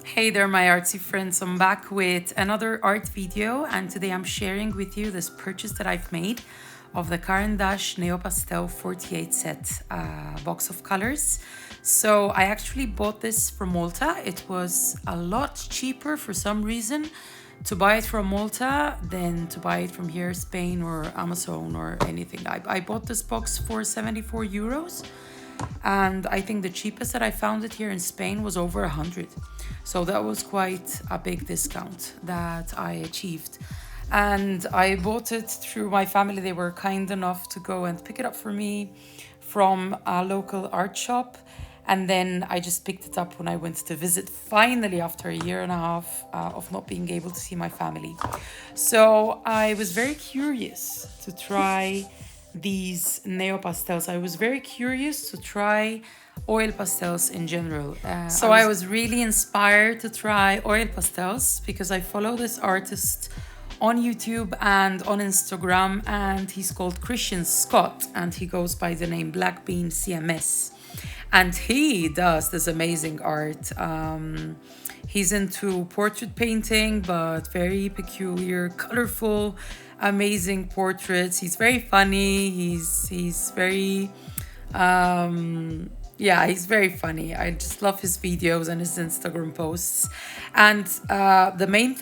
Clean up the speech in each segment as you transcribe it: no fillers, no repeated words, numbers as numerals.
Hey there, my artsy friends. I'm back with another art video, and today I'm sharing with you this purchase that I've made of the Caran d'Ache Neopastel 48 set box of colors. So I actually bought this from Malta. It was a lot cheaper for some reason to buy it from Malta than to buy it from here, Spain or Amazon or anything. I bought this box for 74 euros. And I think the cheapest that I found it here in Spain was over 100. So that was quite a big discount that I achieved. And I bought it through my family. They were kind enough to go and pick it up for me from a local art shop. And then I just picked it up when I went to visit, finally, after a year and a half of not being able to see my family. So I was very curious to try these neo pastels. I was very curious to try oil pastels in general. So I was really inspired to try oil pastels because I follow this artist on YouTube and on Instagram, and he's called Christian Scott, and he goes by the name Black Bean CMS. And he does this amazing art. He's into portrait painting, but very peculiar, colorful, amazing portraits. He's very funny. He's very he's very funny. I just love his videos and his Instagram posts. And the main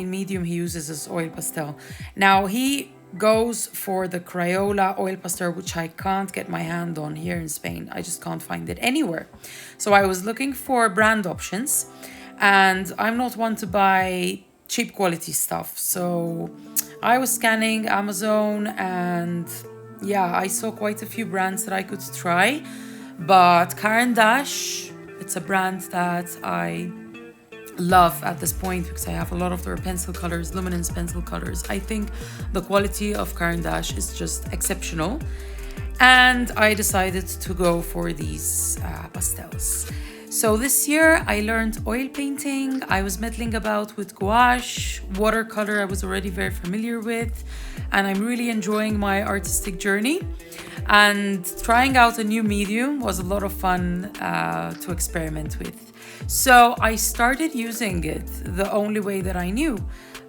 medium he uses is oil pastel. Now he goes for the Crayola oil pastel, which I can't get my hand on here in Spain. I just can't find it anywhere. So I was looking for brand options, and I'm not one to buy cheap quality stuff. So I was scanning Amazon, and I saw quite a few brands that I could try. But Caran d'Ache, it's a brand that I love at this point because I have a lot of their pencil colors, luminance pencil colors. I think the quality of Caran d'Ache is just exceptional, and I decided to go for these pastels. So this year I learned oil painting. I was meddling about with gouache, watercolor I was already very familiar with, and I'm really enjoying my artistic journey. And trying out a new medium was a lot of fun to experiment with. So I started using it the only way that I knew,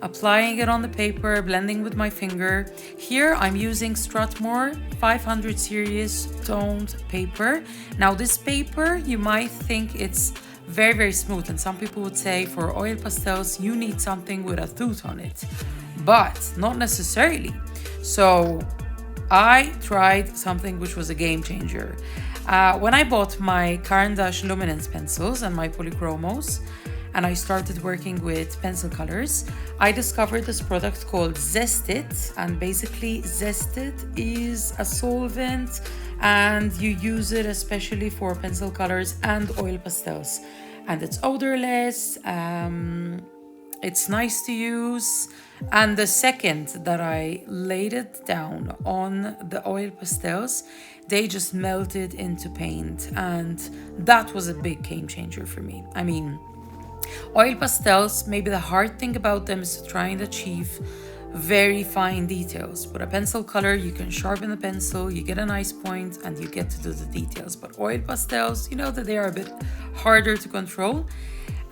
applying it on the paper, blending with my finger. Here I'm using Strathmore 500 series toned paper. Now this paper, you might think it's very, very smooth, and some people would say for oil pastels you need something with a tooth on it, but not necessarily. So I tried something which was a game changer. When I bought my Caran d'Ache luminance pencils and my polychromos, and I started working with pencil colors, I discovered this product called Zest It. And basically Zest It is a solvent, and you use it especially for pencil colors and oil pastels. And it's odorless, it's nice to use. And the second that I laid it down on the oil pastels, they just melted into paint, and that was a big game changer for me. I mean, oil pastels, maybe the hard thing about them is to try and achieve very fine details. With a pencil color, you can sharpen the pencil, you get a nice point, and you get to do the details. But oil pastels, you know that they are a bit harder to control.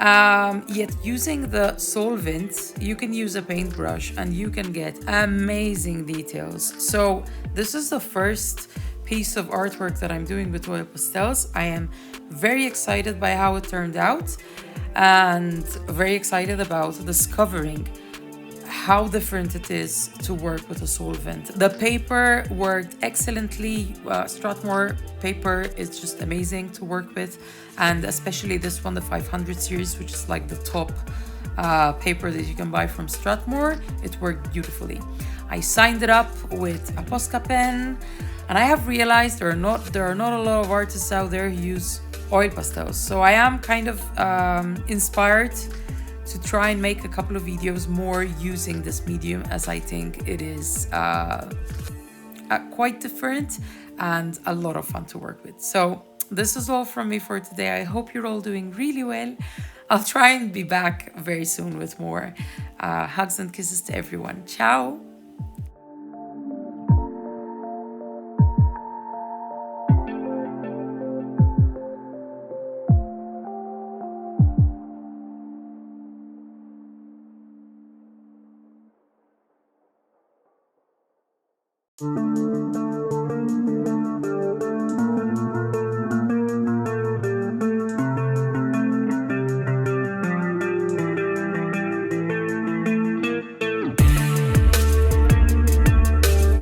Yet using the solvent, you can use a paintbrush and you can get amazing details. So this is the first piece of artwork that I'm doing with oil pastels. I am very excited by how it turned out, and very excited about discovering how different it is to work with a solvent. The paper worked excellently. Strathmore paper is just amazing to work with, and especially this one, the 500 series, which is like the top paper that you can buy from Strathmore. It worked beautifully. I signed it up with a Posca pen, and I have realized there are not a lot of artists out there who use oil pastels. So I am kind of inspired to try and make a couple of videos more using this medium, as I think it is quite different and a lot of fun to work with. So this is all from me for today. I hope you're all doing really well. I'll try and be back very soon with more. Hugs and kisses to everyone. Ciao.